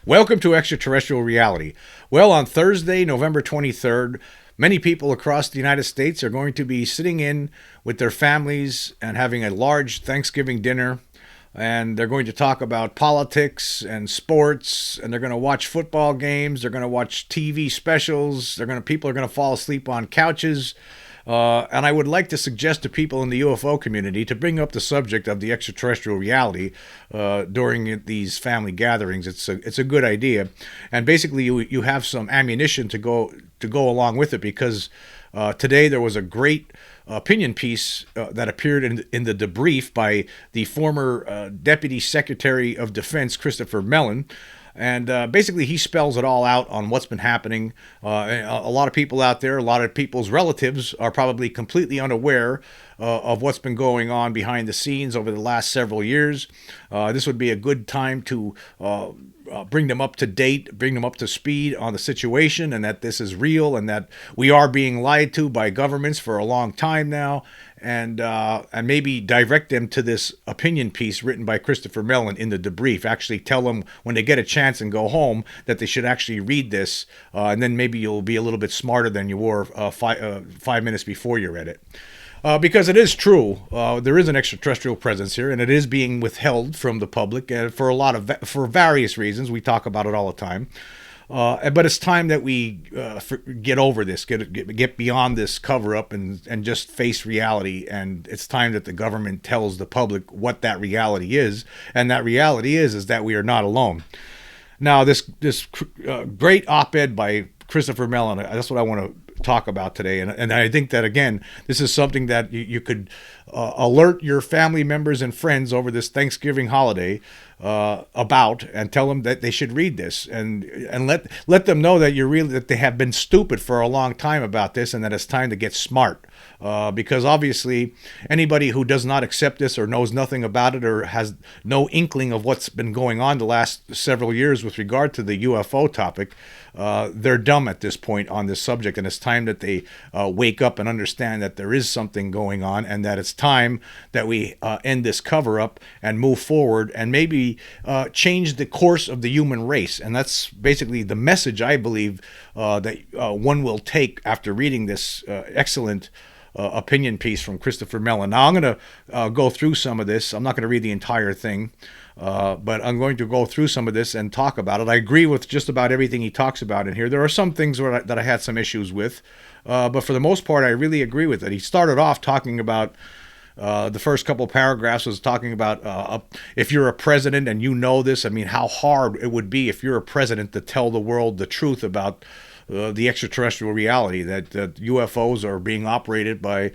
Welcome to Extraterrestrial Reality. Well, on Thursday, November 23rd, many people across the United States are going to be sitting in with their families and having a large Thanksgiving dinner. And they're going to talk about politics and sports, and they're going to watch football games. They're going to watch TV specials. People are going to fall asleep on couches. And I would like to suggest to people in the UFO community to bring up the subject of the extraterrestrial reality during these family gatherings. It's a good idea, and basically you have some ammunition to go along with it, because today there was a great opinion piece that appeared in the Debrief by the former Deputy Secretary of Defense, Christopher Mellon. And basically, he spells it all out on what's been happening. A lot of people out there, a lot of people's relatives are probably completely unaware of what's been going on behind the scenes over the last several years. This would be a good time to bring them up to date, bring them up to speed on the situation, and that this is real, and that we are being lied to by governments for a long time now, and maybe direct them to this opinion piece written by Christopher Mellon in the Debrief. Actually tell them when they get a chance and go home that they should actually read this, and then maybe you'll be a little bit smarter than you were 5 minutes before you read it. Because it is true, there is an extraterrestrial presence here, and it is being withheld from the public for various reasons. We talk about it all the time. But it's time that we get over this, get beyond this cover-up, and just face reality. And it's time that the government tells the public what that reality is. And that reality is that we are not alone. Now, this great op-ed by Christopher Mellon, that's what I want to talk about today. And I think that, again, this is something that you could alert your family members and friends over this Thanksgiving holiday about, and tell them that they should read this, and let them know that they have been stupid for a long time about this, and that it's time to get smart. Because obviously anybody who does not accept this, or knows nothing about it, or has no inkling of what's been going on the last several years with regard to the UFO topic, they're dumb at this point on this subject, and it's time that they wake up and understand that there is something going on, and that it's time that we end this cover-up and move forward, and maybe change the course of the human race. And that's basically the message I believe that one will take after reading this excellent opinion piece from Christopher Mellon. Now, I'm going to go through some of this. I'm not going to read the entire thing, but I'm going to go through some of this and talk about it. I agree with just about everything he talks about in here. There are some things that I had some issues with, but for the most part, I really agree with it. He started off talking about the first couple of paragraphs was talking about if you're a president and you know this, I mean, how hard it would be if you're a president to tell the world the truth about the extraterrestrial reality, that UFOs are being operated by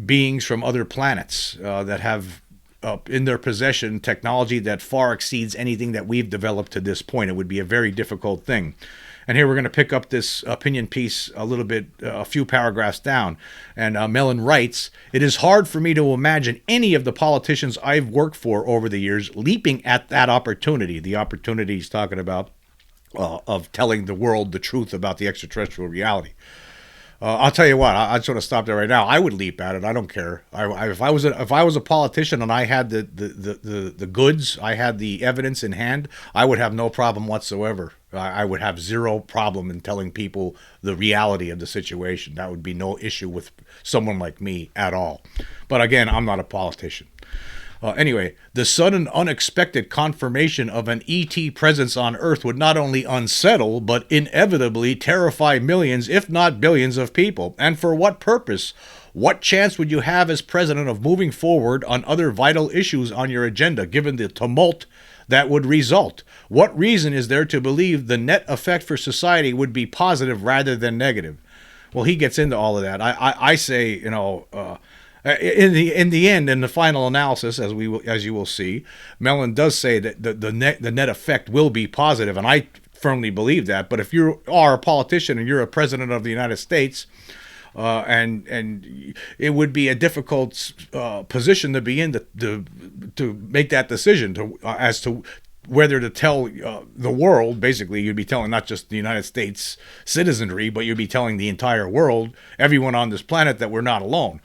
beings from other planets that have in their possession technology that far exceeds anything that we've developed to this point. It would be a very difficult thing. And here we're going to pick up this opinion piece a little bit, a few paragraphs down. And Mellon writes, "It is hard for me to imagine any of the politicians I've worked for over the years leaping at that opportunity," the opportunity he's talking about, of telling the world the truth about the extraterrestrial reality. I'll tell you what. I just want to stop there right now. I would leap at it. I don't care. If I was a politician and I had the goods, I had the evidence in hand, I would have no problem whatsoever. I would have zero problem in telling people the reality of the situation. That would be no issue with someone like me at all. But again, I'm not a politician. Anyway, the sudden unexpected confirmation of an ET presence on Earth would not only unsettle, but inevitably terrify millions, if not billions of people. And for what purpose? What chance would you have as president of moving forward on other vital issues on your agenda, given the tumult that would result? What reason is there to believe the net effect for society would be positive rather than negative? Well, he gets into all of that. I say, in the end, in the final analysis, as you will see, Mellon does say that the net effect will be positive, and I firmly believe that. But if you are a politician and you're a president of the United States, and it would be a difficult position to be in to make that decision as to whether to tell the world. Basically, you'd be telling not just the United States citizenry, but you'd be telling the entire world, everyone on this planet, that we're not alone.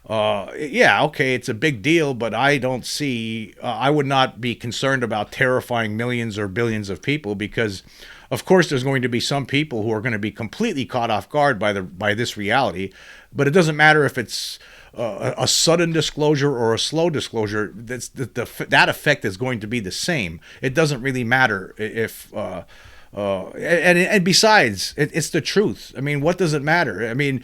Yeah, okay, it's a big deal, but I don't see, I would not be concerned about terrifying millions or billions of people because, of course, there's going to be some people who are going to be completely caught off guard by this reality, but it doesn't matter if it's a sudden disclosure or a slow disclosure. That effect is going to be the same. It doesn't really matter if and besides, it's the truth. I mean, what does it matter? I mean,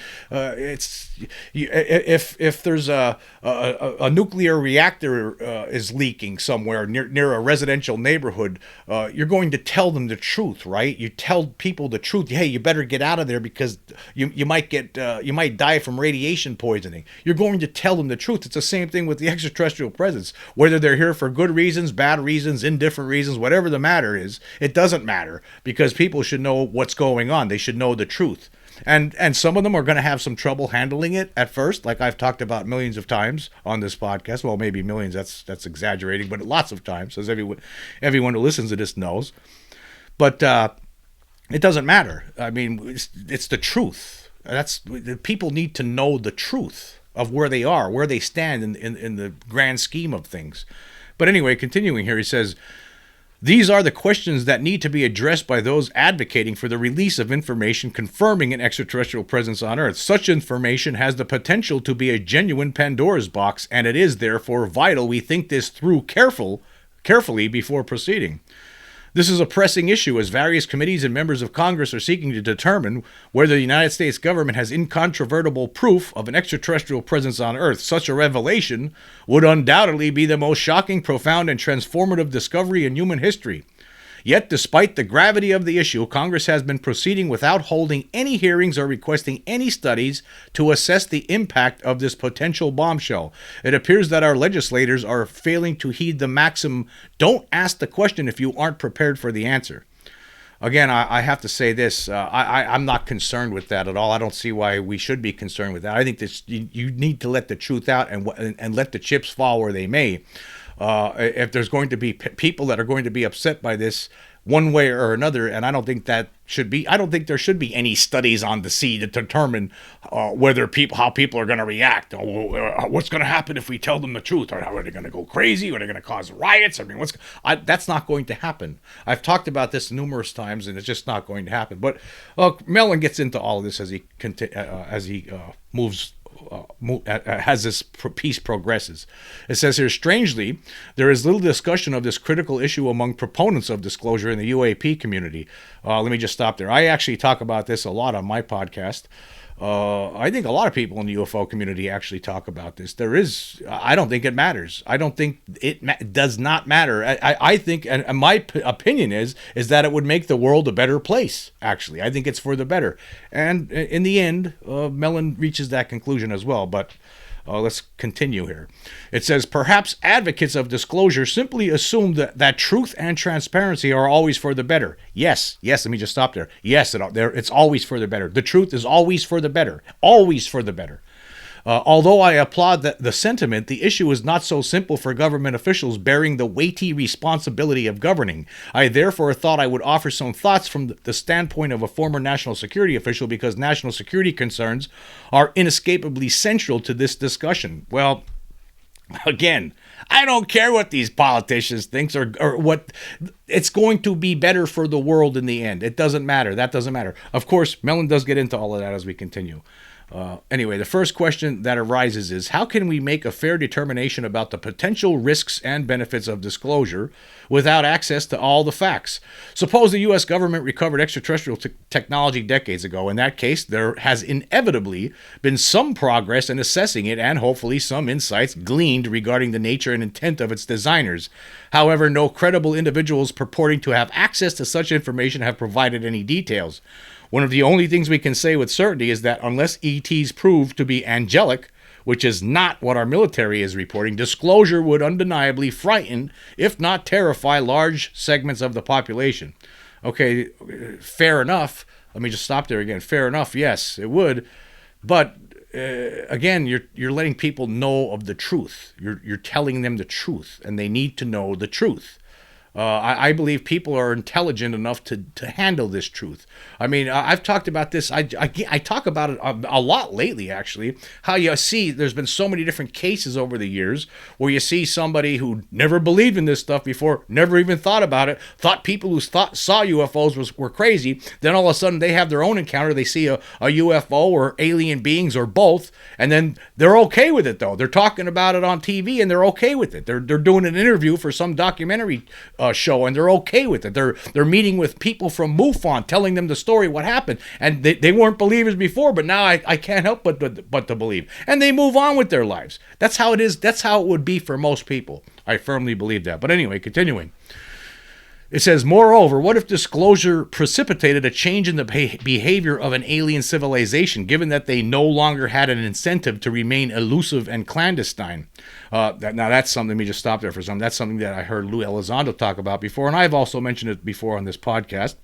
if there's a nuclear reactor is leaking somewhere near a residential neighborhood, you're going to tell them the truth, right? You tell people the truth. Hey, you better get out of there because you might die from radiation poisoning. You're going to tell them the truth. It's the same thing with the extraterrestrial presence. Whether they're here for good reasons, bad reasons, indifferent reasons, whatever the matter is, it doesn't matter. Because people should know what's going on. They should know the truth. And some of them are going to have some trouble handling it at first, like I've talked about millions of times on this podcast. Well, maybe millions, that's exaggerating, but lots of times, as everyone who listens to this knows. But it doesn't matter. I mean, it's the truth. People need to know the truth of where they are, where they stand in the grand scheme of things. But anyway, continuing here, he says, these are the questions that need to be addressed by those advocating for the release of information confirming an extraterrestrial presence on Earth. Such information has the potential to be a genuine Pandora's box, and it is therefore vital we think this through carefully before proceeding. This is a pressing issue as various committees and members of Congress are seeking to determine whether the United States government has incontrovertible proof of an extraterrestrial presence on Earth. Such a revelation would undoubtedly be the most shocking, profound, and transformative discovery in human history. Yet, despite the gravity of the issue, Congress has been proceeding without holding any hearings or requesting any studies to assess the impact of this potential bombshell. It appears that our legislators are failing to heed the maxim, don't ask the question if you aren't prepared for the answer. Again, I have to say this, I'm not concerned with that at all. I don't see why we should be concerned with that. I think you need to let the truth out and let the chips fall where they may. If there's going to be people that are going to be upset by this one way or another, and I don't think there should be any studies on the sea to determine how people are going to react. What's going to happen if we tell them the truth? Or are they going to go crazy? Are they going to cause riots? I mean, that's not going to happen. I've talked about this numerous times, and it's just not going to happen. But Mellon gets into all of this as he moves. As this piece progresses. It says here, strangely, there is little discussion of this critical issue among proponents of disclosure in the UAP community. Let me just stop there. I actually talk about this a lot on my podcast. I think a lot of people in the UFO community actually talk about this. I don't think it matters. I don't think it does not matter. I think, and my opinion is that it would make the world a better place, actually. I think it's for the better. And in the end, Mellon reaches that conclusion as well, but let's continue here. It says, perhaps advocates of disclosure simply assume that truth and transparency are always for the better. Yes, let me just stop there. Yes, it's always for the better. The truth is always for the better. Always for the better. Although I applaud the sentiment, the issue is not so simple for government officials bearing the weighty responsibility of governing. I therefore thought I would offer some thoughts from the standpoint of a former national security official because national security concerns are inescapably central to this discussion. Well, again, I don't care what these politicians think or what. It's going to be better for the world in the end. It doesn't matter. That doesn't matter. Of course, Mellon does get into all of that as we continue. Anyway, the first question that arises is, how can we make a fair determination about the potential risks and benefits of disclosure without access to all the facts? Suppose the U.S. government recovered extraterrestrial technology decades ago. In that case, there has inevitably been some progress in assessing it and hopefully some insights gleaned regarding the nature and intent of its designers. However, no credible individuals purporting to have access to such information have provided any details. One of the only things we can say with certainty is that unless ETs prove to be angelic, which is not what our military is reporting, disclosure would undeniably frighten, if not terrify, large segments of the population. Okay, fair enough. Let me just stop there again. Fair enough, yes, it would. But again, you're letting people know of the truth. You're telling them the truth, and they need to know the truth. I believe people are intelligent enough to handle this truth. I mean, I've talked about this. I talk about it a lot lately, actually. How you see there's been so many different cases over the years where you see somebody who never believed in this stuff before, never even thought about it, thought people who saw UFOs were crazy. Then all of a sudden they have their own encounter. They see a UFO or alien beings or both, and then they're okay with it, though. They're talking about it on TV and they're okay with it. They're doing an interview for some documentary show, and they're okay with it. They're meeting with people from MUFON, telling them the story, what happened, and they weren't believers before, but now I can't help but to believe, and they move on with their lives. That's how it is. That's how it would be for most people. I firmly believe that. But anyway, continuing. It says, moreover, what if disclosure precipitated a change in the behavior of an alien civilization, given that they no longer had an incentive to remain elusive and clandestine? Now, that's something, let me just stop there for some. That's something that I heard Lou Elizondo talk about before, and I've also mentioned it before on this podcast,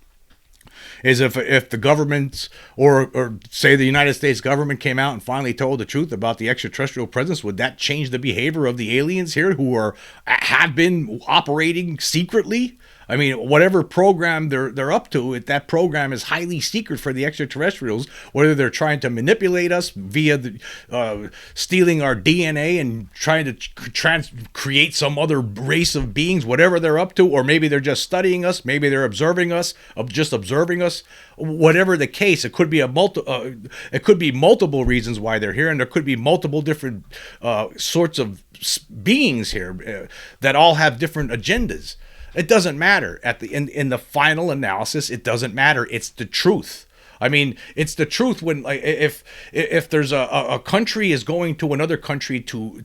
is if the governments, or say the United States government came out and finally told the truth about the extraterrestrial presence, would that change the behavior of the aliens here who have been operating secretly? I mean, whatever program they're up to, that program is highly secret for the extraterrestrials, whether they're trying to manipulate us via stealing our DNA and trying to create some other race of beings, whatever they're up to, or maybe they're just studying us, maybe they're observing us, whatever the case. It could be multiple reasons why they're here, and there could be multiple different sorts of beings here that all have different agendas. It doesn't matter. In the final analysis, it doesn't matter. It's the truth. I mean, it's the truth when, like, if there's a country is going to another country to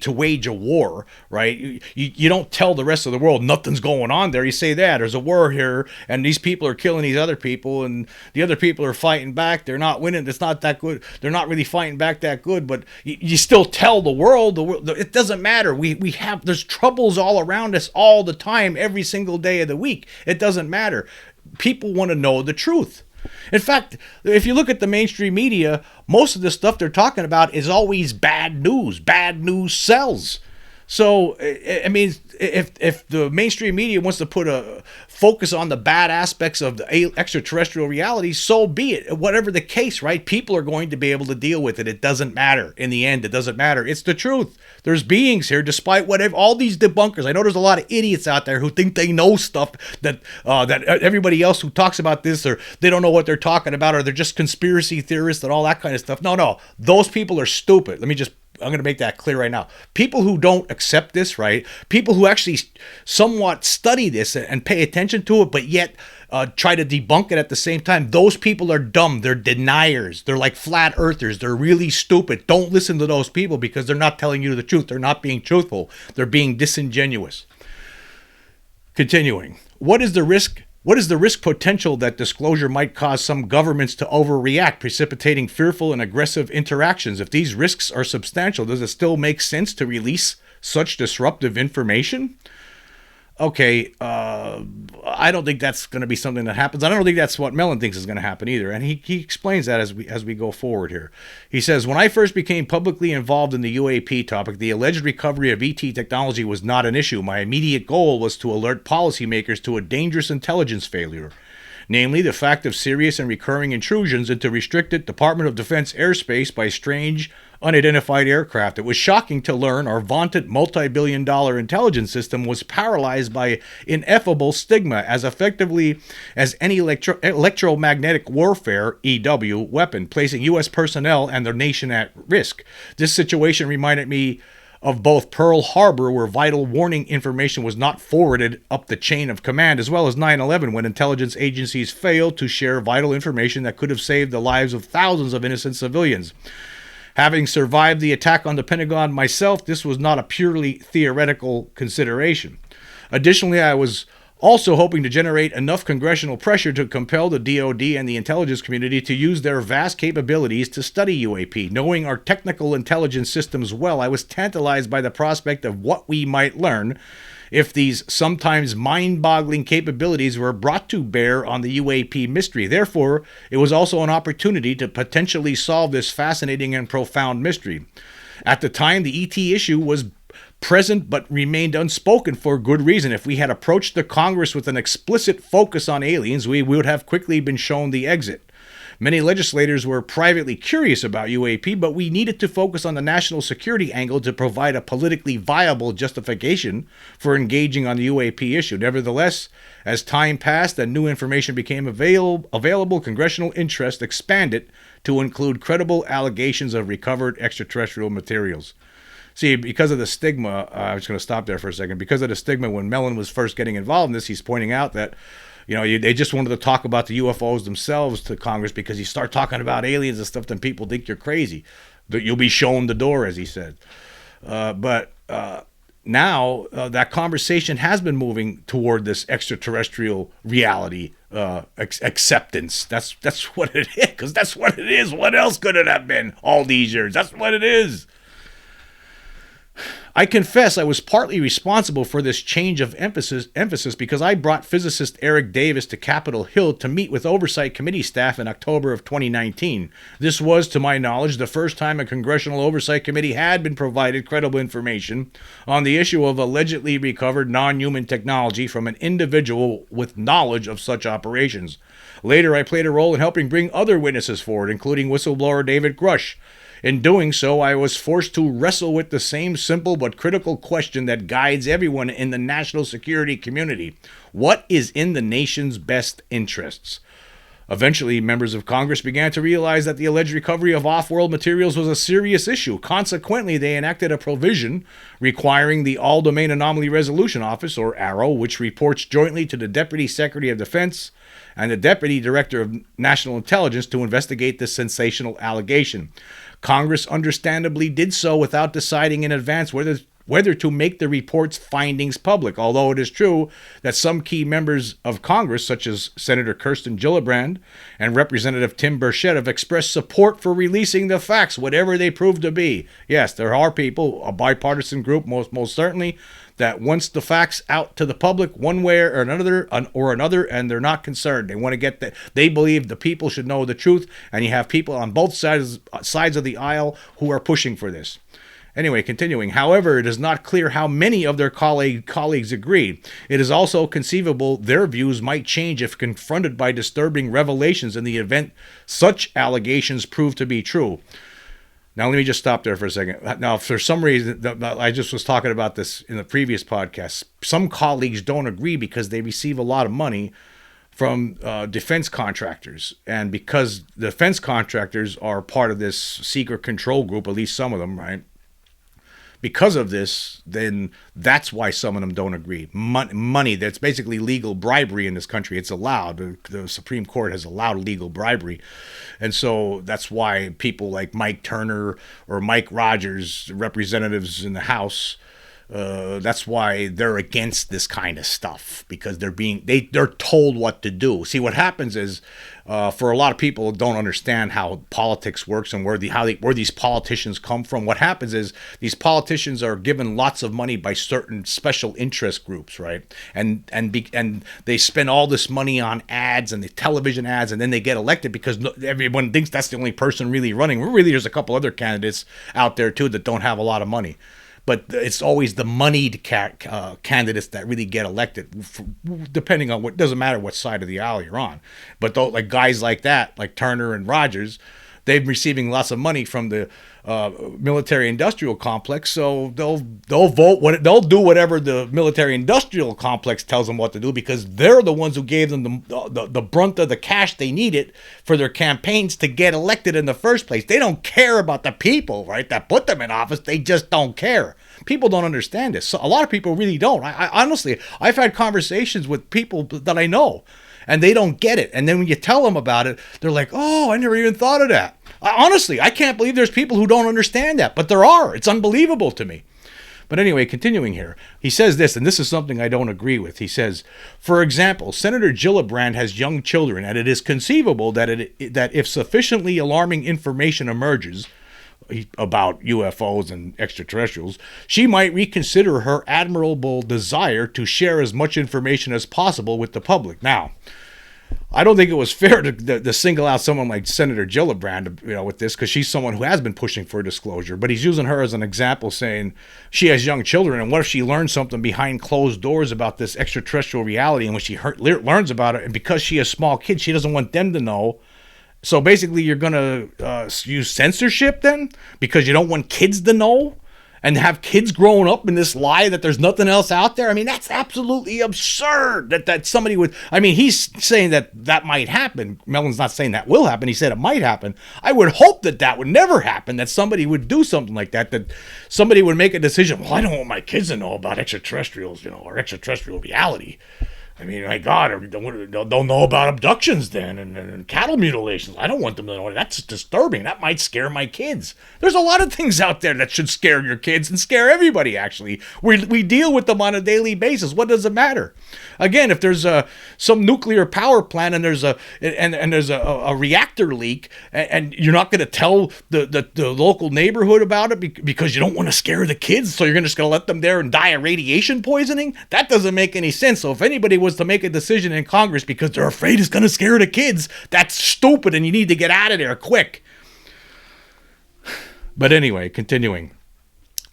wage a war, right? You don't tell the rest of the world nothing's going on there. You say that there's a war here and these people are killing these other people and the other people are fighting back. They're not winning. It's not that good. They're not really fighting back that good. But you still tell the world. It doesn't matter. There's troubles all around us all the time, every single day of the week. It doesn't matter. People want to know the truth. In fact, if you look at the mainstream media, most of the stuff they're talking about is always bad news. Bad news sells. So, I mean, if the mainstream media wants to put a focus on the bad aspects of the extraterrestrial reality, so be it. Whatever the case, right? People are going to be able to deal with it. It doesn't matter. In the end, it doesn't matter. It's the truth. There's beings here, despite whatever, all these debunkers. I know there's a lot of idiots out there who think they know stuff that everybody else who talks about this, or they don't know what they're talking about, or they're just conspiracy theorists and all that kind of stuff. No. Those people are stupid. I'm going to make that clear right now. People who don't accept this, right? People who actually somewhat study this and pay attention to it, but yet try to debunk it at the same time. Those people are dumb. They're deniers. They're like flat earthers. They're really stupid. Don't listen to those people because they're not telling you the truth. They're not being truthful. They're being disingenuous. Continuing. What is the risk potential that disclosure might cause some governments to overreact, precipitating fearful and aggressive interactions? If these risks are substantial, does it still make sense to release such disruptive information? Okay, I don't think that's going to be something that happens. I don't think that's what Mellon thinks is going to happen either. And he explains that as we go forward here. He says, when I first became publicly involved in the UAP topic, the alleged recovery of ET technology was not an issue. My immediate goal was to alert policymakers to a dangerous intelligence failure, namely the fact of serious and recurring intrusions into restricted Department of Defense airspace by strange, unidentified aircraft. It was shocking to learn our vaunted multi-billion-dollar intelligence system was paralyzed by ineffable stigma as effectively as any electromagnetic warfare, EW, weapon, placing U.S. personnel and their nation at risk. This situation reminded me of both Pearl Harbor, where vital warning information was not forwarded up the chain of command, as well as 9/11, when intelligence agencies failed to share vital information that could have saved the lives of thousands of innocent civilians. Having survived the attack on the Pentagon myself, this was not a purely theoretical consideration. Additionally, I was also hoping to generate enough congressional pressure to compel the DoD and the intelligence community to use their vast capabilities to study UAP. Knowing our technical intelligence systems well, I was tantalized by the prospect of what we might learn if these sometimes mind-boggling capabilities were brought to bear on the UAP mystery. Therefore, it was also an opportunity to potentially solve this fascinating and profound mystery. At the time, the ET issue was present but remained unspoken for good reason. If we had approached the Congress with an explicit focus on aliens, we would have quickly been shown the exit. Many legislators were privately curious about UAP, but we needed to focus on the national security angle to provide a politically viable justification for engaging on the UAP issue. Nevertheless, as time passed and new information became available, congressional interest expanded to include credible allegations of recovered extraterrestrial materials. See, because of the stigma, I was going to stop there for a second. Because of the stigma, when Mellon was first getting involved in this, he's pointing out that they just wanted to talk about the UFOs themselves to Congress because you start talking about aliens and stuff, then people think you're crazy. That you'll be shown the door, as he said. But now that conversation has been moving toward this extraterrestrial reality acceptance. That's what it is, because that's what it is. What else could it have been all these years? That's what it is. I confess I was partly responsible for this change of emphasis because I brought physicist Eric Davis to Capitol Hill to meet with Oversight Committee staff in October of 2019. This was, to my knowledge, the first time a Congressional Oversight Committee had been provided credible information on the issue of allegedly recovered non-human technology from an individual with knowledge of such operations. Later, I played a role in helping bring other witnesses forward, including whistleblower David Grush. In doing so, I was forced to wrestle with the same simple but critical question that guides everyone in the national security community. What is in the nation's best interests? Eventually, members of Congress began to realize that the alleged recovery of off-world materials was a serious issue. Consequently, they enacted a provision requiring the All-Domain Anomaly Resolution Office, or AARO, which reports jointly to the Deputy Secretary of Defense and the Deputy Director of National Intelligence to investigate this sensational allegation. Congress understandably did so without deciding in advance whether to make the report's findings public, although it is true that some key members of Congress, such as Senator Kirsten Gillibrand and Representative Tim Burchett, have expressed support for releasing the facts, whatever they prove to be. Yes, there are people, a bipartisan group most certainly, that wants the facts out to the public one way or another, and they're not concerned. They want to get that. They believe the people should know the truth, and you have people on both sides of the aisle who are pushing for this. Anyway, continuing. However, it is not clear how many of their colleagues agree. It is also conceivable their views might change if confronted by disturbing revelations in the event such allegations prove to be true. Now, let me just stop there for a second. Now, for some reason, I just was talking about this in the previous podcast. Some colleagues don't agree because they receive a lot of money from defense contractors. And because defense contractors are part of this secret control group, at least some of them, right? Because of this, then that's why some of them don't agree. Money, that's basically legal bribery in this country. It's allowed. The Supreme Court has allowed legal bribery. And so that's why people like Mike Turner or Mike Rogers, representatives in the House, that's why they're against this kind of stuff, because they're told what to do. See, what happens is, for a lot of people who don't understand how politics works and where these politicians come from, what happens is these politicians are given lots of money by certain special interest groups, right? And they spend all this money on ads and the television ads, and then they get elected because everyone thinks that's the only person really running. Really, there's a couple other candidates out there too that don't have a lot of money. But it's always the moneyed candidates that really get elected, depending on doesn't matter what side of the aisle you're on. But like guys like that, like Turner and Rogers, they're receiving lots of money from the military-industrial complex, so they'll do whatever the military-industrial complex tells them what to do, because they're the ones who gave them the brunt of the cash they needed for their campaigns to get elected in the first place. They don't care about the people, right, that put them in office. They just don't care. People don't understand this. So a lot of people really don't. I honestly, I've had conversations with people that I know, and they don't get it. And then when you tell them about it, they're like, oh, I never even thought of that. Honestly, I can't believe there's people who don't understand that, but there are. It's unbelievable to me. But anyway, continuing here, he says this, and this is something I don't agree with. He says, for example, Senator Gillibrand has young children, and it is conceivable that if sufficiently alarming information emerges about UFOs and extraterrestrials, she might reconsider her admirable desire to share as much information as possible with the public. Now, I don't think it was fair to single out someone like Senator Gillibrand, with this, because she's someone who has been pushing for disclosure. But he's using her as an example, saying she has young children, and what if she learns something behind closed doors about this extraterrestrial reality, and when she learns about it, and because she has small kids, she doesn't want them to know. So basically, you're gonna use censorship then, because you don't want kids to know, and have kids growing up in this lie that there's nothing else out there. I mean, that's absolutely absurd that somebody would. I mean, he's saying that might happen. Mellon's not saying that will happen. He said it might happen. I would hope that would never happen, that somebody would do something like that somebody would make a decision. Well, I don't want my kids to know about extraterrestrials, or extraterrestrial reality. I mean, my God, they'll know about abductions then and cattle mutilations. I don't want them to know. That's disturbing. That might scare my kids. There's a lot of things out there that should scare your kids and scare everybody, actually. We deal with them on a daily basis. What does it matter? Again, if there's some nuclear power plant and there's a reactor leak, and you're not going to tell the local neighborhood about it because you don't want to scare the kids, so you're just going to let them there and die of radiation poisoning? That doesn't make any sense. So if anybody was to make a decision in Congress because they're afraid it's going to scare the kids, that's stupid, and you need to get out of there quick. But anyway, continuing.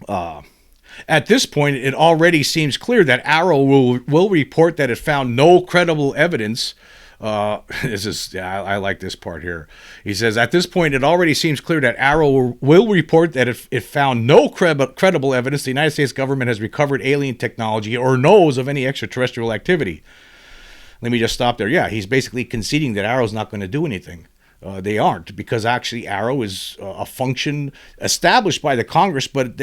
At this point, it already seems clear that Arrow will report that it found no credible evidence. I like this part here. He says, at this point, it already seems clear that Arrow will report that it found no credible evidence the United States government has recovered alien technology or knows of any extraterrestrial activity. Let me just stop there. Yeah, he's basically conceding that Arrow's not going to do anything. They aren't, because actually Arrow is a function established by the Congress, but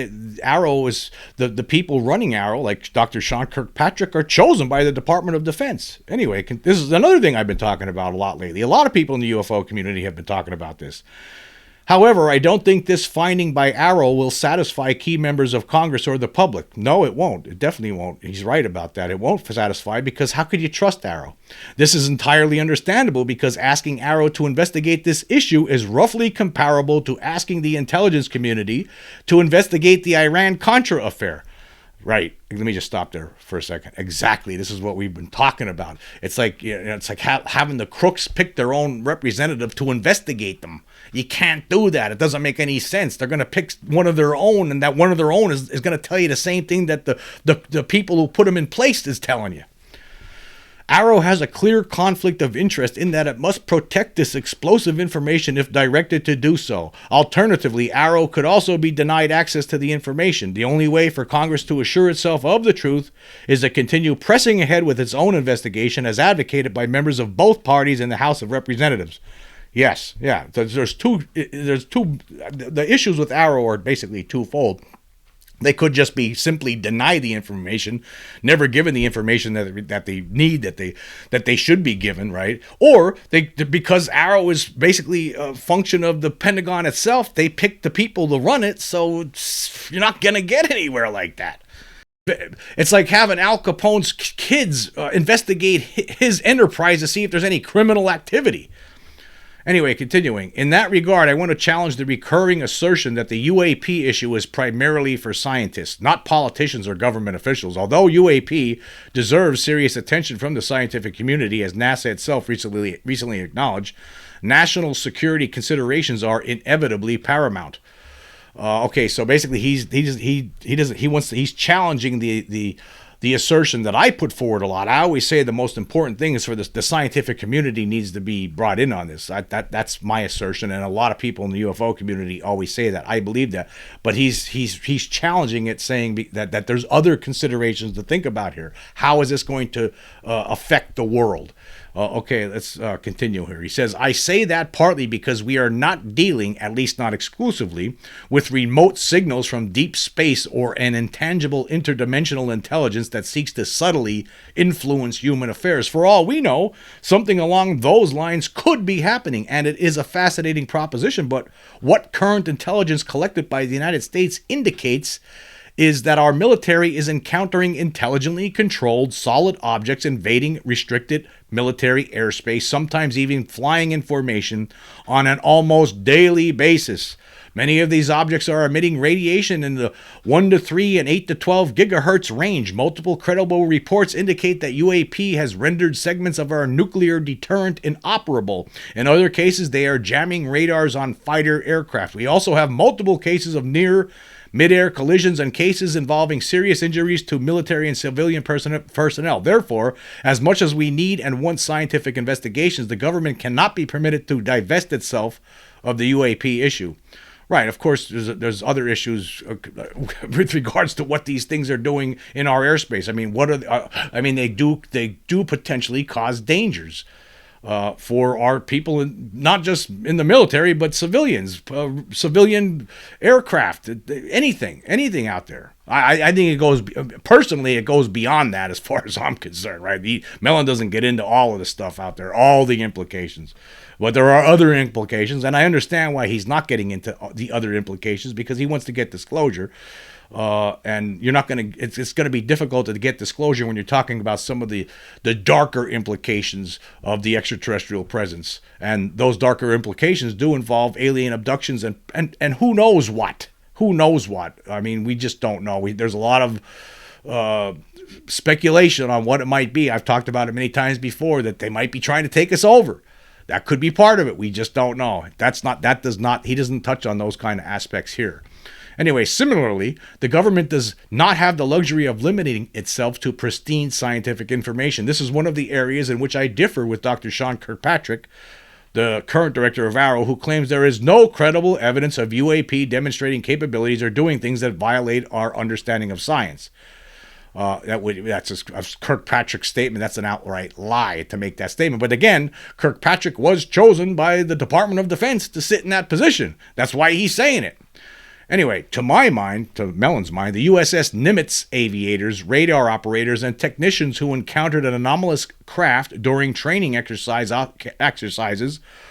Arrow is the people running Arrow, like Dr. Sean Kirkpatrick, are chosen by the Department of Defense. Anyway, this is another thing I've been talking about a lot lately. A lot of people in the UFO community have been talking about this. However, I don't think this finding by Arrow will satisfy key members of Congress or the public. No, it won't. It definitely won't. He's right about that. It won't satisfy, because how could you trust Arrow? This is entirely understandable, because asking Arrow to investigate this issue is roughly comparable to asking the intelligence community to investigate the Iran-Contra affair. Right. Let me just stop there for a second. Exactly. This is what we've been talking about. It's like having the crooks pick their own representative to investigate them. You can't do that. It doesn't make any sense. They're going to pick one of their own, and that one of their own is going to tell you the same thing that the people who put them in place is telling you. Arrow has a clear conflict of interest in that it must protect this explosive information if directed to do so. Alternatively, Arrow could also be denied access to the information. The only way for Congress to assure itself of the truth is to continue pressing ahead with its own investigation, as advocated by members of both parties in the House of Representatives. Yes, yeah. There's two. The issues with Arrow are basically twofold. They could just be simply deny the information, never given the information that they need, that they should be given, right? Or because Arrow is basically a function of the Pentagon itself, they pick the people to run it, so you're not gonna get anywhere like that. It's like having Al Capone's kids investigate his enterprise to see if there's any criminal activity. Anyway, continuing. In that regard, I want to challenge the recurring assertion that the UAP issue is primarily for scientists, not politicians or government officials. Although UAP deserves serious attention from the scientific community, as NASA itself recently acknowledged, national security considerations are inevitably paramount. Okay, so basically he's challenging the assertion that I put forward a lot. I always say the most important thing is for the scientific community needs to be brought in on this. That's my assertion, and a lot of people in the UFO community always say that. I believe that, but he's challenging it, saying that there's other considerations to think about here. How is this going to affect the world? Okay, let's continue here. He says, I say that partly because we are not dealing, at least not exclusively, with remote signals from deep space or an intangible interdimensional intelligence that seeks to subtly influence human affairs. For all we know, something along those lines could be happening, and it is a fascinating proposition, but what current intelligence collected by the United States indicates is that our military is encountering intelligently controlled solid objects invading restricted military airspace, sometimes even flying in formation on an almost daily basis. Many of these objects are emitting radiation in the 1 to 3 and 8 to 12 gigahertz range. Multiple credible reports indicate that UAP has rendered segments of our nuclear deterrent inoperable. In other cases, they are jamming radars on fighter aircraft. We also have multiple cases of near mid-air collisions and cases involving serious injuries to military and civilian personnel. Therefore, as much as we need and want scientific investigations, the government cannot be permitted to divest itself of the UAP issue. Right, of course, there's other issues with regards to what these things are doing in our airspace. I mean, they do potentially cause dangers for our people, not just in the military, but civilians, civilian aircraft, anything out there. I think it goes beyond that as far as I'm concerned, right? Mellon doesn't get into all of the stuff out there, all the implications. But there are other implications, and I understand why he's not getting into the other implications, because he wants to get disclosure. And you're not going to, it's going to be difficult to get disclosure when you're talking about some of the darker implications of the extraterrestrial presence. And those darker implications do involve alien abductions and who knows what. Who knows what? I mean, we just don't know. There's a lot of speculation on what it might be. I've talked about it many times before, that they might be trying to take us over. That could be part of it. We just don't know. He doesn't touch on those kind of aspects here. Anyway, similarly, the government does not have the luxury of limiting itself to pristine scientific information. This is one of the areas in which I differ with Dr. Sean Kirkpatrick, the current director of AARO, who claims there is no credible evidence of UAP demonstrating capabilities or doing things that violate our understanding of science. That's a Kirkpatrick's statement. That's an outright lie to make that statement. But again, Kirkpatrick was chosen by the Department of Defense to sit in that position. That's why he's saying it. Anyway, to Mellon's mind, the USS Nimitz aviators, radar operators, and technicians who encountered an anomalous craft during training exercises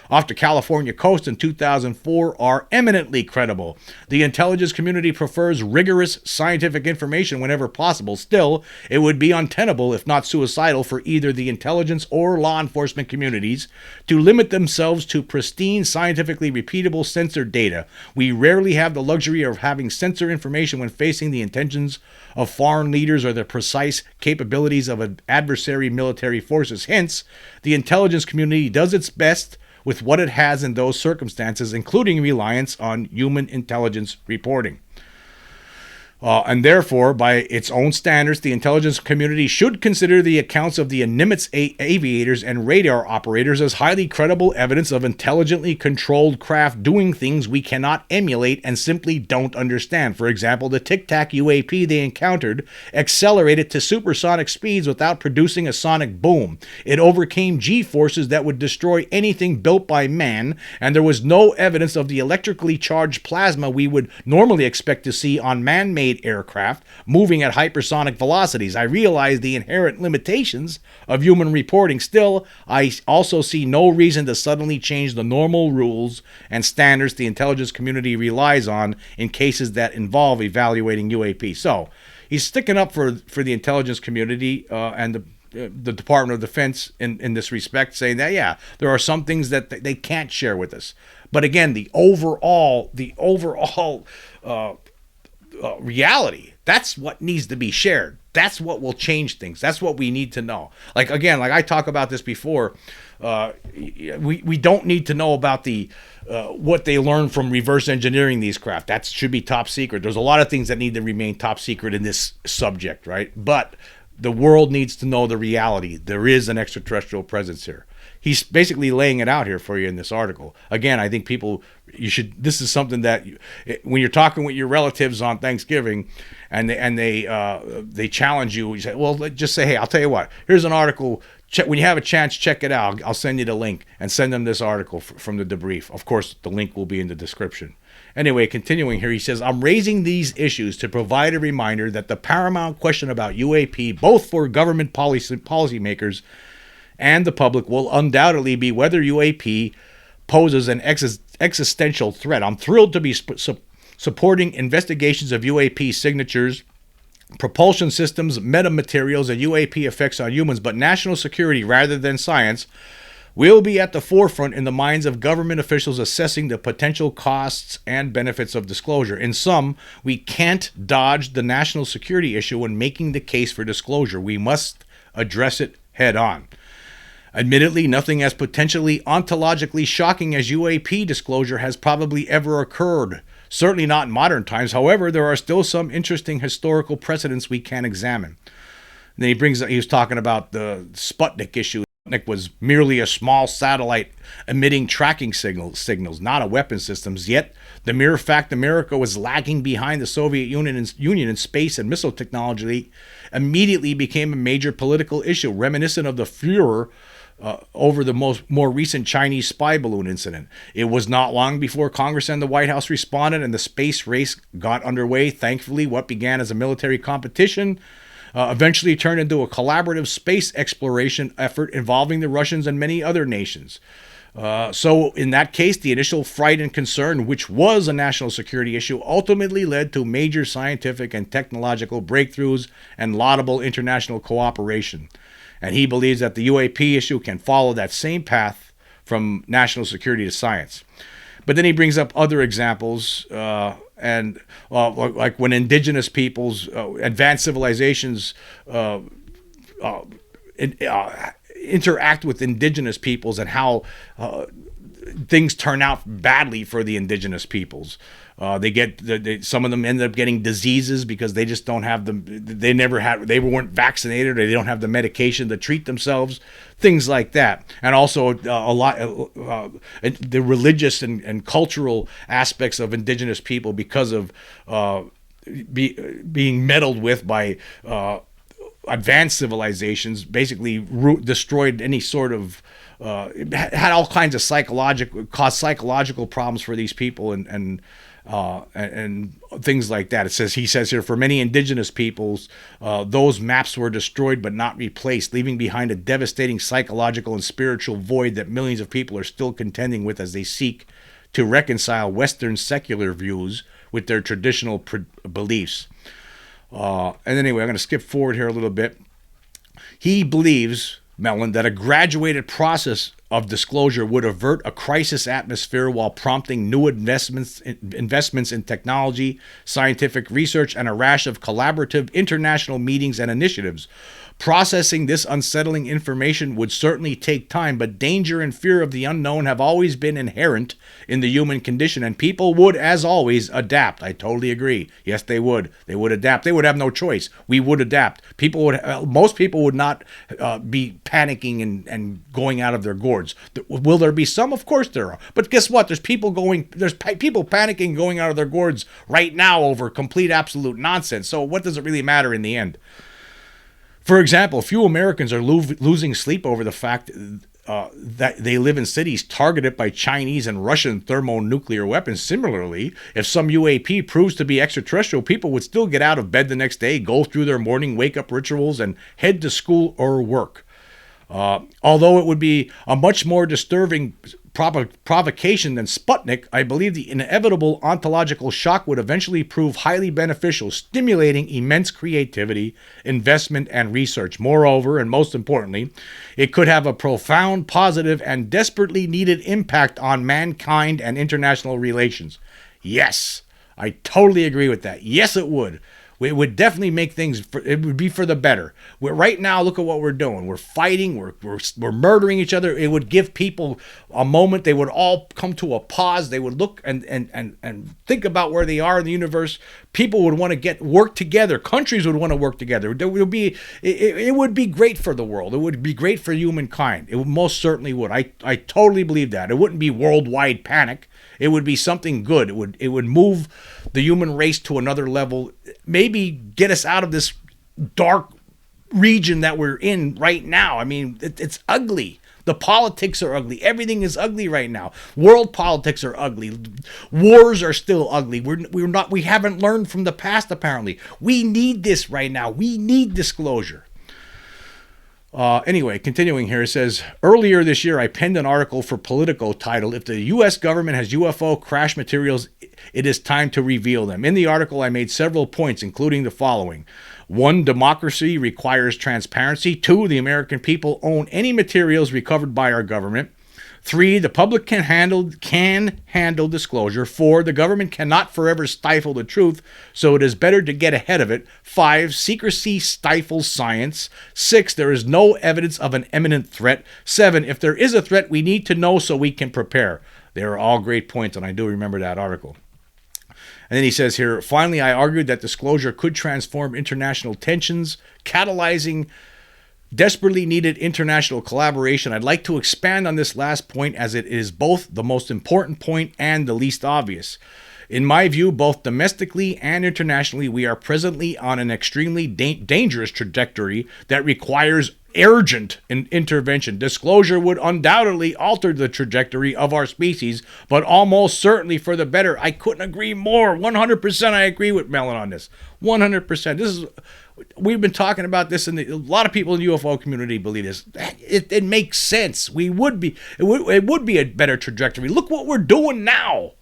off the California coast in 2004 are eminently credible. The intelligence community prefers rigorous scientific information whenever possible. Still, it would be untenable, if not suicidal, for either the intelligence or law enforcement communities to limit themselves to pristine, scientifically repeatable censored data. We rarely have the luxury of having censored information when facing the intentions of foreign leaders or the precise capabilities of an adversary military forces. Hence, the intelligence community does its best with what it has in those circumstances, including reliance on human intelligence reporting. And therefore, by its own standards, the intelligence community should consider the accounts of the Nimitz aviators and radar operators as highly credible evidence of intelligently controlled craft doing things we cannot emulate and simply don't understand. For example, the Tic Tac UAP they encountered accelerated to supersonic speeds without producing a sonic boom. It overcame G-forces that would destroy anything built by man, and there was no evidence of the electrically charged plasma we would normally expect to see on man-made aircraft moving at hypersonic velocities. I realize the inherent limitations of human reporting. Still, I also see no reason to suddenly change the normal rules and standards the intelligence community relies on in cases that involve evaluating UAP. So, he's sticking up for the intelligence community and the Department of Defense in this respect, saying that, yeah, there are some things that they can't share with us. But again, the overall reality, that's what needs to be shared. That's what will change things. That's what we need to know. Like I talk about this before, we don't need to know about the what they learned from reverse engineering these craft. That should be top secret. There's a lot of things that need to remain top secret in this subject, right? But the world needs to know the reality. There is an extraterrestrial presence here. He's basically laying it out here for you in this article. Again, I think this is something that when you're talking with your relatives on Thanksgiving and they challenge you, you say, well, just say, hey, I'll tell you what, here's an article. When you have a chance, check it out. I'll send you the link, and send them this article from the Debrief. Of course, the link will be in the description. Anyway, continuing here, he says, I'm raising these issues to provide a reminder that the paramount question about UAP, both for government policymakers and the public, will undoubtedly be whether UAP poses an existential threat. I'm thrilled to be supporting investigations of UAP signatures, propulsion systems, metamaterials, and UAP effects on humans, but national security rather than science will be at the forefront in the minds of government officials assessing the potential costs and benefits of disclosure. In sum, we can't dodge the national security issue when making the case for disclosure. We must address it head on. Admittedly, nothing as potentially ontologically shocking as UAP disclosure has probably ever occurred. Certainly not in modern times. However, there are still some interesting historical precedents we can examine. And then he was talking about the Sputnik issue. Sputnik was merely a small satellite emitting tracking signals, not a weapon system. Yet, the mere fact America was lagging behind the Soviet Union in space and missile technology immediately became a major political issue, reminiscent of the furor over the more recent Chinese spy balloon incident. It was not long before Congress and the White House responded and the space race got underway. Thankfully, what began as a military competition eventually turned into a collaborative space exploration effort involving the Russians and many other nations. So in that case, the initial fright and concern, which was a national security issue, ultimately led to major scientific and technological breakthroughs and laudable international cooperation. And he believes that the UAP issue can follow that same path from national security to science. But then he brings up other examples, like when indigenous peoples, advanced civilizations interact with indigenous peoples and how things turn out badly for the indigenous peoples. Some of them end up getting diseases because they just don't have they weren't vaccinated, or they don't have the medication to treat themselves, things like that. And also the religious and cultural aspects of indigenous people because of being meddled with by advanced civilizations, basically destroyed any sort of it had all kinds of psychological problems for these people and things like that. He says here, for many indigenous peoples, those maps were destroyed but not replaced, leaving behind a devastating psychological and spiritual void that millions of people are still contending with as they seek to reconcile Western secular views with their traditional beliefs. And anyway, I'm going to skip forward here a little bit. He believes, Mellon, that a graduated process of disclosure would avert a crisis atmosphere while prompting new investments in technology, scientific research, and a rash of collaborative international meetings and initiatives. Processing this unsettling information would certainly take time, but danger and fear of the unknown have always been inherent in the human condition, and people would, as always, adapt. I totally agree. Yes, they would. They would adapt. They would have no choice. We would adapt. Most people would not be panicking and going out of their gourds. Will there be some? Of course there are. But guess what? There's people panicking, going out of their gourds right now over complete, absolute nonsense. So what does it really matter in the end? For example, few Americans are losing sleep over the fact that they live in cities targeted by Chinese and Russian thermonuclear weapons. Similarly, if some UAP proves to be extraterrestrial, people would still get out of bed the next day, go through their morning wake-up rituals, and head to school or work. Although it would be a much more disturbing provocation than Sputnik, I believe the inevitable ontological shock would eventually prove highly beneficial, stimulating immense creativity, investment, and research. Moreover, and most importantly, it could have a profound, positive, and desperately needed impact on mankind and international relations. Yes, I totally agree with that. Yes, it would. It would definitely make things, it would be for the better. Right now, look at what we're doing. We're fighting, we're murdering each other. It would give people a moment. They would all come to a pause. They would look and think about where they are in the universe. People would want to work together. Countries would want to work together. It would be great for the world. It would be great for humankind. It most certainly would. I totally believe that. It wouldn't be worldwide panic. It would be something good. It would move the human race to another level, maybe get us out of this dark region that we're in right now. I mean, it's ugly. The politics are ugly. Everything is ugly right now. World politics are ugly. Wars are still ugly. We haven't learned from the past, apparently. We need this right now. We need disclosure. Anyway, continuing here, it says, earlier this year, I penned an article for Politico titled, If the U.S. government has UFO crash materials, it is time to reveal them. In the article, I made several points, including the following. 1, democracy requires transparency. 2, the American people own any materials recovered by our government. 3, the public can handle disclosure. 4, the government cannot forever stifle the truth, so it is better to get ahead of it. 5, secrecy stifles science. 6, there is no evidence of an imminent threat. 7, if there is a threat, we need to know so we can prepare. They are all great points, and I do remember that article. And then he says here, finally, I argued that disclosure could transform international tensions, catalyzing desperately needed international collaboration. I'd like to expand on this last point as it is both the most important point and the least obvious. In my view, both domestically and internationally, we are presently on an extremely dangerous trajectory that requires urgent intervention. Disclosure would undoubtedly alter the trajectory of our species, but almost certainly for the better. I couldn't agree more. 100% I agree with Mellon on this. 100%. We've been talking about this, and a lot of people in the UFO community believe this. It makes sense. It would be a better trajectory. Look what we're doing now.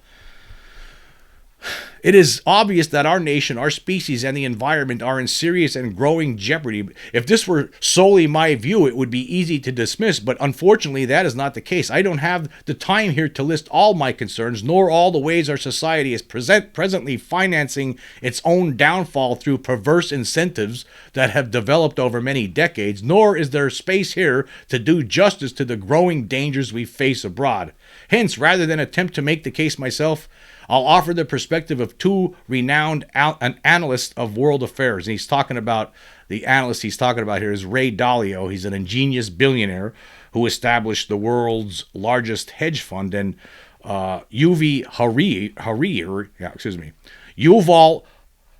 It is obvious that our nation, our species, and the environment are in serious and growing jeopardy. If this were solely my view, it would be easy to dismiss, but unfortunately that is not the case. I don't have the time here to list all my concerns, nor all the ways our society is presently financing its own downfall through perverse incentives that have developed over many decades, nor is there space here to do justice to the growing dangers we face abroad. Hence, rather than attempt to make the case myself, I'll offer the perspective of 2 renowned analysts of world affairs. And he's talking about, the analyst he's talking about here is Ray Dalio. He's an ingenious billionaire who established the world's largest hedge fund. And Yuval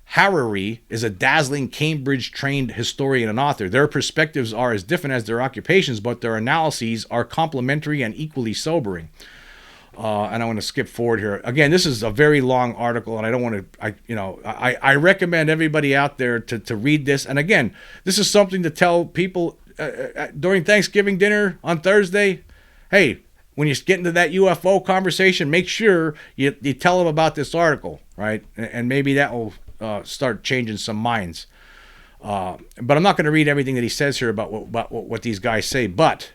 Harari is a dazzling Cambridge-trained historian and author. Their perspectives are as different as their occupations, but their analyses are complementary and equally sobering. And I want to skip forward here. Again, this is a very long article, and I don't want to. I recommend everybody out there to read this. And again, this is something to tell people during Thanksgiving dinner on Thursday. Hey, when you get into that UFO conversation, make sure you tell them about this article, right? And maybe that will start changing some minds. But I'm not going to read everything that he says here about what these guys say, but.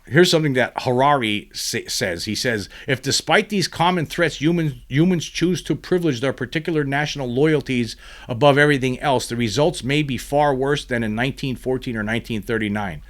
Here's something that Harari says. He says, if despite these common threats, humans choose to privilege their particular national loyalties above everything else, the results may be far worse than in 1914 or 1939.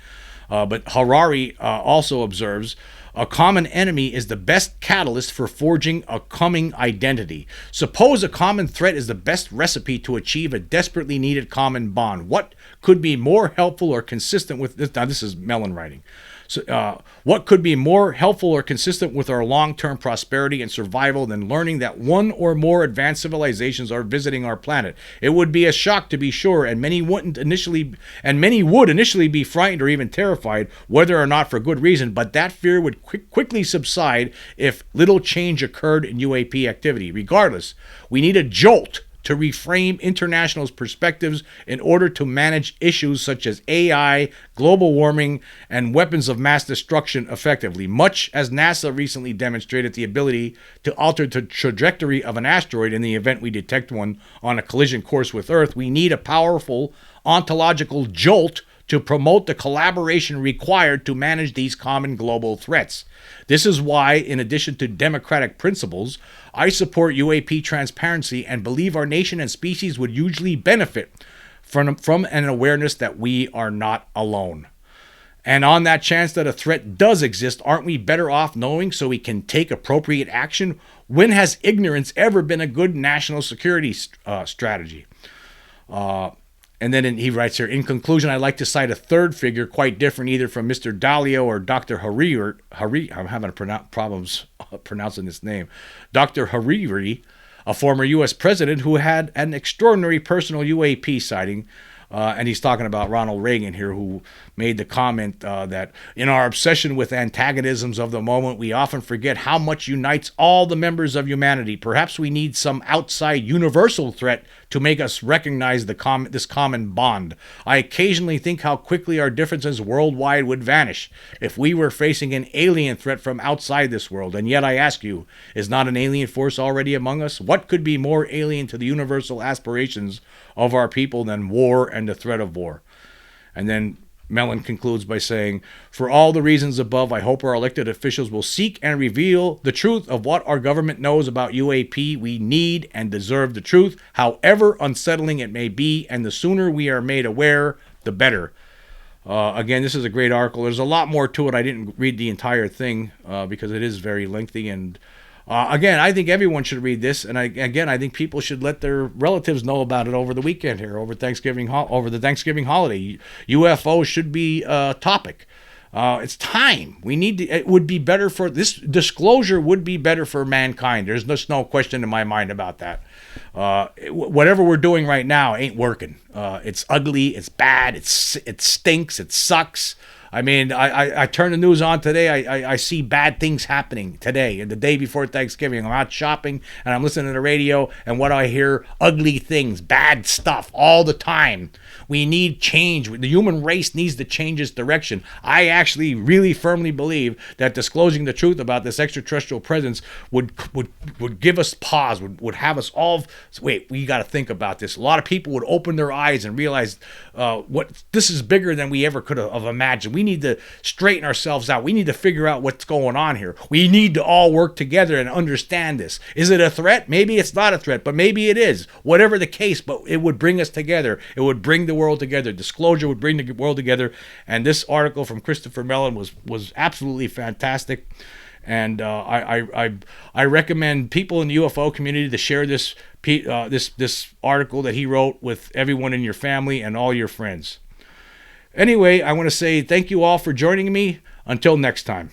But Harari also observes, a common enemy is the best catalyst for forging a coming identity. Suppose a common threat is the best recipe to achieve a desperately needed common bond. What could be more helpful or consistent with this? Now, this is Mellon writing. So, what could be more helpful or consistent with our long-term prosperity and survival than learning that one or more advanced civilizations are visiting our planet? It would be a shock, to be sure, and many would initially be frightened or even terrified, whether or not for good reason. But that fear would quickly subside if little change occurred in UAP activity. Regardless, we need a jolt to reframe international perspectives in order to manage issues such as AI, global warming, and weapons of mass destruction effectively. Much as NASA recently demonstrated the ability to alter the trajectory of an asteroid in the event we detect one on a collision course with Earth, we need a powerful ontological jolt to promote the collaboration required to manage these common global threats. This is why, in addition to democratic principles, I support UAP transparency and believe our nation and species would hugely benefit from an awareness that we are not alone. And on that chance that a threat does exist, aren't we better off knowing so we can take appropriate action? When has ignorance ever been a good national security strategy? And then he writes here, in conclusion, I'd like to cite a third figure quite different either from Mr. Dalio or Dr. Hariri. I'm having problems pronouncing this name. Dr. Hariri, a former U.S. president who had an extraordinary personal UAP sighting. And he's talking about Ronald Reagan here, who made the comment that in our obsession with antagonisms of the moment, we often forget how much unites all the members of humanity. Perhaps we need some outside universal threat to make us recognize this common bond. I occasionally think how quickly our differences worldwide would vanish if we were facing an alien threat from outside this world. And yet I ask you, is not an alien force already among us? What could be more alien to the universal aspirations of our people than war and the threat of war? And then Mellon concludes by saying, for all the reasons above, I hope our elected officials will seek and reveal the truth of what our government knows about UAP. We need and deserve the truth, however unsettling it may be, and the sooner we are made aware, the better. Again, this is a great article. There's a lot more to it. I didn't read the entire thing because it is very lengthy. And again, I think everyone should read this. And I think people should let their relatives know about it over the weekend here, over the Thanksgiving holiday. UFOs should be a topic. It's time. We need to. It would be better for this disclosure. Would be better for mankind. There's just no question in my mind about that. Whatever we're doing right now ain't working. It's ugly. It's bad. It stinks. It sucks. I mean, I turn the news on today. I see bad things happening today and the day before Thanksgiving. I'm out shopping and I'm listening to the radio, and what I hear, ugly things, bad stuff all the time. We need change. The human race needs to change its direction. I actually really firmly believe that disclosing the truth about this extraterrestrial presence would give us pause, would have us all, wait, we got to think about this. A lot of people would open their eyes and realize what this is bigger than we ever could have imagined. We need to straighten ourselves out. We need to figure out what's going on here. We need to all work together and understand this. Is it a threat? Maybe it's not a threat, but maybe it is. Whatever the case, but it would bring us together. It would bring the world together. Disclosure would bring the world together. And this article from Christopher Mellon was absolutely fantastic. And I recommend people in the UFO community to share this article that he wrote with everyone in your family and all your friends. Anyway, I want to say thank you all for joining me. Until next time.